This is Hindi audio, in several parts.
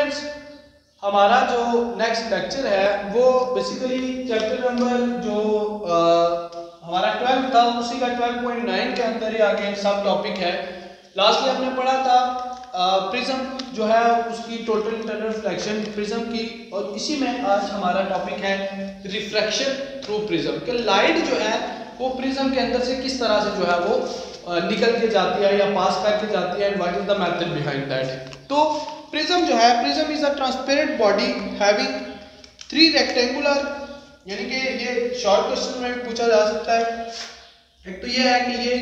स्टूडेंट्स, हमारा जो नेक्स्ट लेक्चर है वो बेसिकली चैप्टर नंबर जो हमारा 12 था उसी का 12.9 के अंदर ही आगे सब टॉपिक है। लास्टली हमने पढ़ा था प्रिज्म जो है उसकी टोटल इंटरनल रिफ्लेक्शन प्रिज्म की, और इसी में आज हमारा टॉपिक है रिफ्रैक्शन थ्रू प्रिज्म कि लाइट जो है वो प्रिज्म के अंदर से किस तरह से जो है वो निकल के जाती है या पास करके जाती है, and what is the method behind that. तो प्रिज्म जो है, prism is a transparent body having 3 rectangular, यानी कि ये शॉर्ट क्वेश्चन में भी पूछा जा सकता है। एक तो ये है कि ये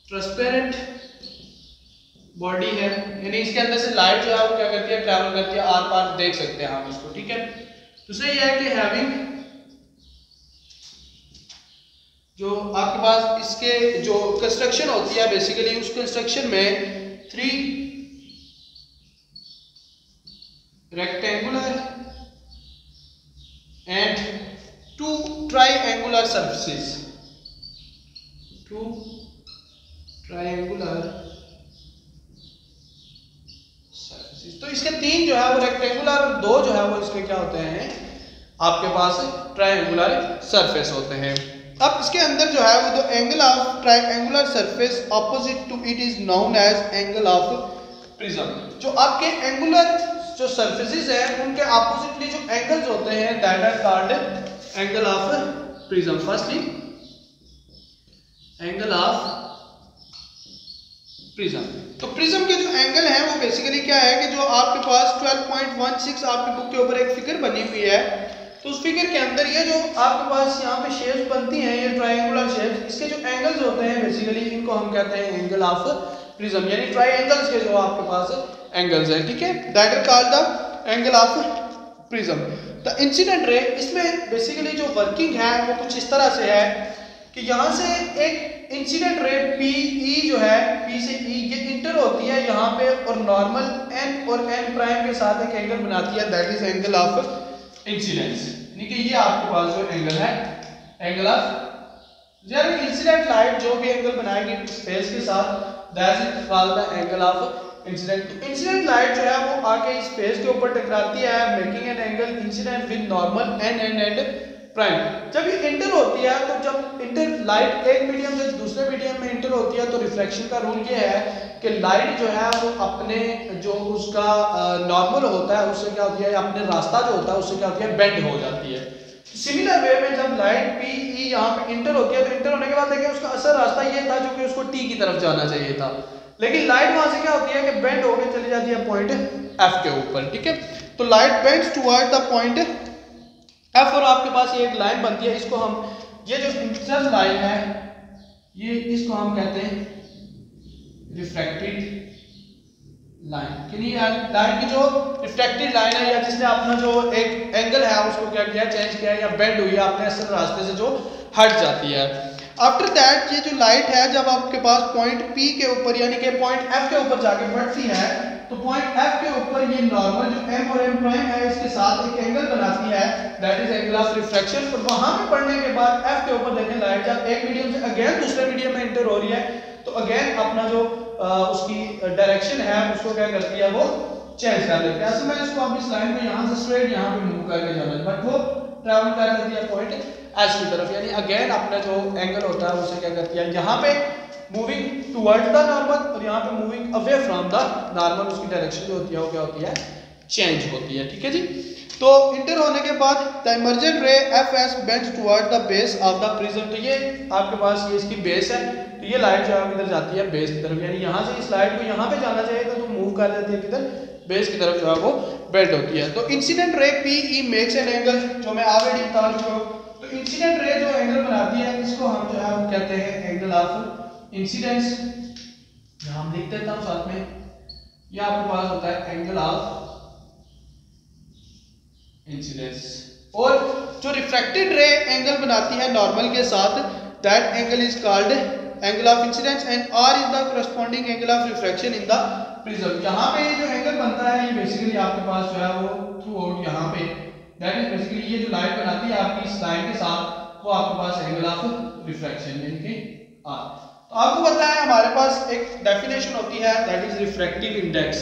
ट्रांसपेरेंट बॉडी है, यानी इसके अंदर से लाइट जो है वो क्या करती है, ट्रैवल करती है, आर पार देख सकते हैं हम इसको, ठीक है। दूसरा ये है कि हैविंग, जो आपके पास इसके जो कंस्ट्रक्शन होती है बेसिकली उस कंस्ट्रक्शन में 3 rectangular and 2 triangular surfaces, 2 triangular surfaces. तो इसके 3 जो है वो रेक्टेंगुलर और 2 जो है वो इसके क्या होते हैं, आपके पास ट्राइएंगुलर सरफेस होते हैं। अब इसके अंदर जो है वो the angle of triangular surface opposite to it is known as angle of prism. जो आपके एंगुलर जो सरफेसेस हैं उनके ऑपोजिटली जो एंगल्स होते हैं that are called angle of prism. Firstly angle of prism. तो प्रिज्म के जो एंगल हैं वो बेसिकली क्या है कि जो आपके पास 12.16 आपकी बुक के ऊपर एक फिगर बनी हुई है, तो उस फिगर के अंदर ये जो आपके पास यहाँ पे शेप्स बनती हैं, ये ट्रायंगुलर शेप्स, इसके जो एंगल्स होते हैं बेसिकली इनको हम कहते हैं एंगल ऑफ प्रिज्म, यानी ट्रायंगल्स के जो आपके पास एंगल्स हैं, ठीक है, that are called the angle of prism. The incident ray, इसमें बेसिकली जो वर्किंग है वो कुछ इस तरह से है कि यहाँ से एक इंसिडेंट रे PE जो है, P से E ये इंटर होती है यहाँ पे, और नॉर्मल N और N प्राइम के साथ एक एंगल बनाती है, that is angle of incidence, यानी कि ये आपके पास जो एंगल है एंगल ऑफ, जब इंसिडेंट लाइट जो भी एंगल बनाएगी स्पेस के साथ that is called the angle of incident. तो इंसिडेंट लाइट जो है वो आके स्पेस के ऊपर टकराती है, making an angle incident with normal N and prime. जब ये इंटर होती है, तो जब इंटर लाइट एक मीडियम से दूसरे मीडियम में इंटर होती है, तो रिफ्लेक्शन का रूल ये है कि लाइट जो है वो अपने जो उसका नॉर्मल होता है उससे क्या होती है, अपने रास्ता जो होता है उससे क्या होती है, बेंड हो जाती है। सिमिलर वे में जब लाइट PE यहाँ पे इंटर होती है, तो इंटर होने के बाद देखिए उसका असल रास्ता ये था जो कि उसको T की तरफ जाना चाहिए था, लेकिन लाइट वहां से क्या होती है कि बेंड होकर चली जाती है पॉइंट F के ऊपर, ठीक है। तो light bends toward the point F, और आपके पास ये एक लाइन बनती है, इसको हम, ये जो इंटरनल लाइन है ये इसको हम कहते हैं रिफ्रैक्टेड लाइन, कि लाइन की जो रिफ्रैक्टेड लाइन है या जिसने अपना जो एक एंगल है उसको क्या किया, चेंज किया या बेंड हुई है अपने असल रास्ते से जो हट जाती है। आफ्टर दैट ये जो लाइट है जब आपके पास पॉइंट P के ऊपर यानी कि पॉइंट F के ऊपर जाके पड़ती है, तो पॉइंट F के ऊपर ये नॉर्मल जो M और M प्राइम है इसके साथ एक एंगल बनाती है, that is angle of refraction. और वहां पे पड़ने के बाद F के ऊपर देखें लाइट जब एक मीडियम से अगेन दूसरे मीडियम में इंटर हो रही है, तो अगेन अपना जो उसकी डायरेक्शन है उसको क्या करती है, वो चेंज कर देती है। ऐसे मैं इसको अब इस लाइन को यहाँ से स्ट्रेट यहाँ पे मूव करके जाना है, बट वो ट्रैवल कर देती है पॉइंट H की तरफ, यानी अगेन अपना जो एंगल होता है उसे क्या करती है, यहाँ पे मूविंग टुवर्ड्स द नॉर्मल और यहाँ पे moving away from the normal, उसकी डायरेक्शन जो होती है वो क्या होती है, चेंज होती है, ठीक है जी। तो इंटर होने के बाद the emergent ray FS bends toward the base of the prism. तो ये आपके पास ये इसकी बेस है, तो ये लाइट जो है किधर जाती है, बेस की तरफ, यानी यहाँ से इस लाइट को यहाँ पे जाना चाहिए था तो मूव कर देती है किधर, बेस की तरफ जो है वो बेंड होती है। तो incident ray PE makes an angle, जो मैं ऑलरेडी बता चुका हूँ। तो इंसिडेंट रे जो एंगल बनाती है इसको हम जो है वो कहते हैं एंगल ऑफ इंसिडेंस, यहाँ हम लिख देता हूँ साथ में, ये आपके पास होता है एंगल ऑफ इंसिडेंस। और जो रिफ्रैक्टेड रे एंगल बनाती है नॉर्मल के साथ, that angle is called angle of incidence and R is the corresponding angle of refraction in the prism. यहाँ पे जो एंगल बनता है ये बेसिकली आपके पास जो है वो थ्रू आउट यहाँ पे, दैट इज बेसिकली ये जो लाइट बनाती है आपकी इस लाइन के साथ, वो आपके पास एंगल ऑफ रिफ्रैक्शन यानी कि R। तो आपको पता है हमारे पास एक डेफिनेशन होती है that is refractive index.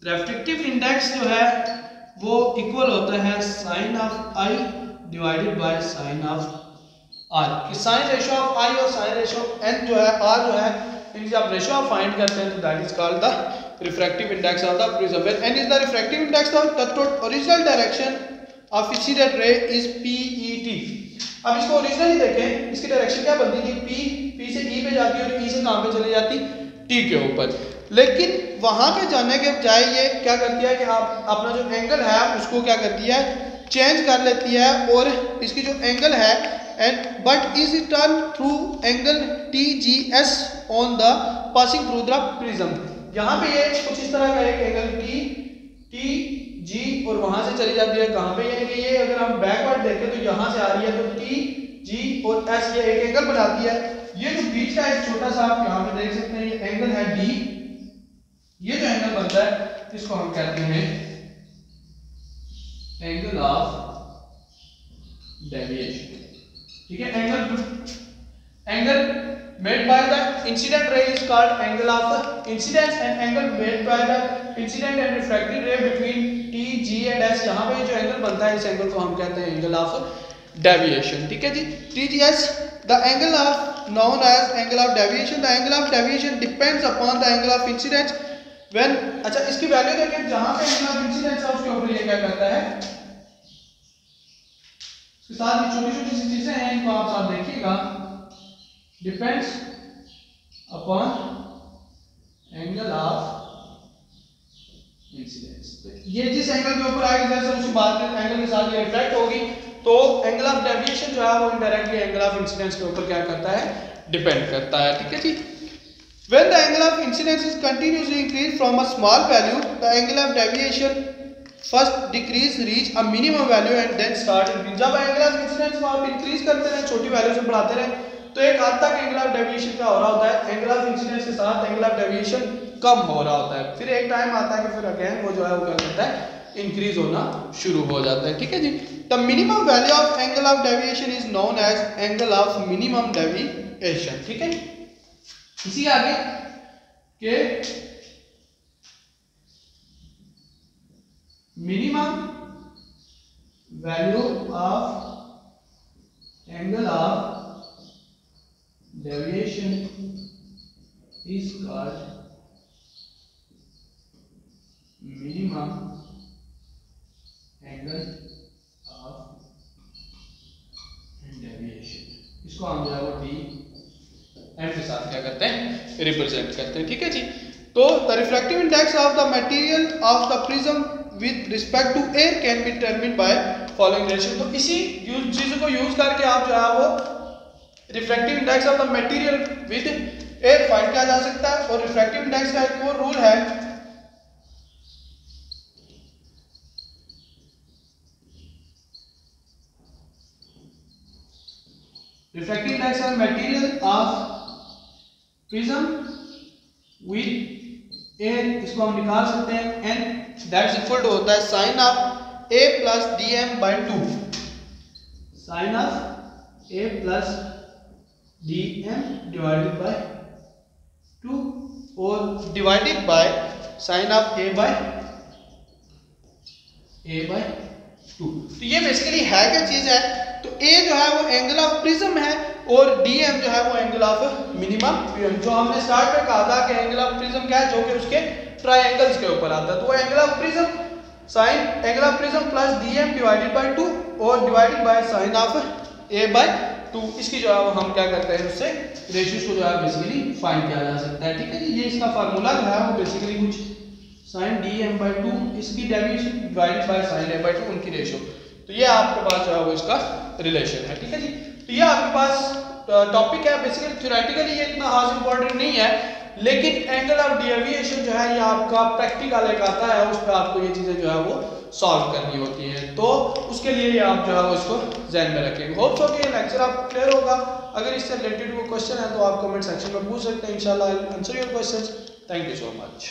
Refractive index जो है वो इक्वल होता है sine of I divided by sine of R. कि साइन रेशियो ऑफ आई और साइन रेशियो ऑफ एन जो है आर जो है इनसे आप रेशियो ऑफ फाइंड करते हैं तो that is called the refractive index of the prism. When an is the refractive index of the original direction of incident ray is PET. अब इसको ओरिजिनली देखें, इसकी डायरेक्शन क्या बनती है, पी से ई पे जाती है और ई से कहां पे चली जाती, टी के ऊपर। लेकिन वहां पे जाने के बजाय ये क्या करती है कि आप अपना जो एंगल है उसको क्या करती है, चेंज कर लेती है और इसकी जो एंगल है and but is turn through angle TGS on the passing through the prism. यहाँ पे ये कुछ इस तरह का एक एंगल TG और वहां से चली जाती है कहां पे, यानी कि ये अगर हम बैकवर्ड देखें तो यहाँ से आ रही है तो TG और S ये एक एंगल बनाती है। ये जो बीच का एक छोटा सा आप यहाँ पे देख सकते हैं ये एंगल है D, ये जो एंगल बनता है इसको हम कहते हैं एंगल ऑफ डेविएशन। ठीक है, angle made by the incident रे is called angle of incidence and angle made by the incident and refracted रे बिटवीन TG एंड S। यहाँ पे जो एंगल बनता है इस एंगल को हम कहते हैं एंगल ऑफ डेविएशन। ठीक है जी, TGS the angle of known as angle of deviation। the angle of deviation depends upon the angle of incidence when। अच्छा, इसकी वैल्यू देखें, जहां पे angle of incidence है उसके ऊपर ये क्या करता है, इसके साथ में छोटी छोटी सी चीजें हैं इनको आप साथ देखिएगा, depends upon angle of incidence. ये जिस एंगल के ऊपर आएगी जैसे उसी बात के एंगल के साथ ये रिफ्लेक्ट होगी तो एंगल ऑफ डेविएशन जो है वो इनडायरेक्टली एंगल ऑफ इंसिडेंस के ऊपर क्या करता है, डिपेंड करता है। ठीक है जी, when the angle of incidence is continuously increased from a small value, the angle of deviation first decrease reach a minimum value and then start increase। जब एंगल ऑफ इंसिडेंस को आप इंक्रीज करते रहे, छोटी वैल्यू से बढ़ाते रहे तो एक हद तक एंगल ऑफ डेविएशन क्या हो रहा होता है, एंगल ऑफ इंसिडेंस के साथ एंगल ऑफ डेविएशन कम हो रहा होता है। फिर एक टाइम आता है कि फिर अगेन वो जो है वो क्या करता है, इंक्रीज होना शुरू हो जाता है। ठीक है जी, the minimum value of angle of deviation is known as angle of minimum deviation. ठीक है, इसी आगे के minimum value of angle of deviation is called minimum angle of deviation. इसको हम जो है वो डी एम के साथ क्या करते हैं, रिप्रेजेंट करते हैं। ठीक है जी, तो the refractive index of the material of the prism with respect to air can be determined by following ratio. तो इसी चीजों को यूज करके आप जो है वो refractive index of the material with air find किया जा सकता है। और रिफ्रैक्टिव इंडेक्स का एक और रूल है, refractive index of material of prism with air, इसको हम निकाल सकते हैं n that is equal to होता है sin of a plus dm by 2, sin of a plus dm divided by 2 और divided by sin of a by 2। तो ये बेसिकली है क्या चीज है, तो A जो है वो एंगल ऑफ प्रिज्म है और DM जो है वो एंगल ऑफ मिनिमम प्रिज्म। जो हमने स्टार्ट में कहा था कि एंगल ऑफ प्रिज्म क्या है, जो कि उसके ट्रायंगल्स के ऊपर आता है, तो वो angle of prism sine angle of prism plus DM divided by 2 और divided by sine of A by 2। इसकी जो है वो हम क्या करते हैं, उससे रेशियोज को जो है बेसिकली फाइंड किया जा सकता है। ठीक है जी, ये इसका फार्मूला जो है वो बेसिकली कुछ साइन DM बाय 2 इसकी deviation divided by sine A by 2 उनकी रेशियो, तो ये आपके पास जो है वो इसका रिलेशन है। ठीक है जी, तो ये आपके पास टॉपिक है। बेसिकली थ्योरेटिकली ये इतना खास इंपॉर्टेंट नहीं है, लेकिन एंगल ऑफ डेविएशन जो है ये आपका प्रैक्टिकल एक आता है, उस पर आपको ये चीजें जो है वो सॉल्व करनी होती हैं, तो उसके लिए आप जो है वो इसको ध्यान में रखेंगे। होप सो कि ये लेक्चर आपको क्लियर होगा। अगर इससे रिलेटेड कोई क्वेश्चन है तो आप कमेंट सेक्शन में पूछ सकते हैं, इंशाल्लाह I will answer your questions. Thank you so much.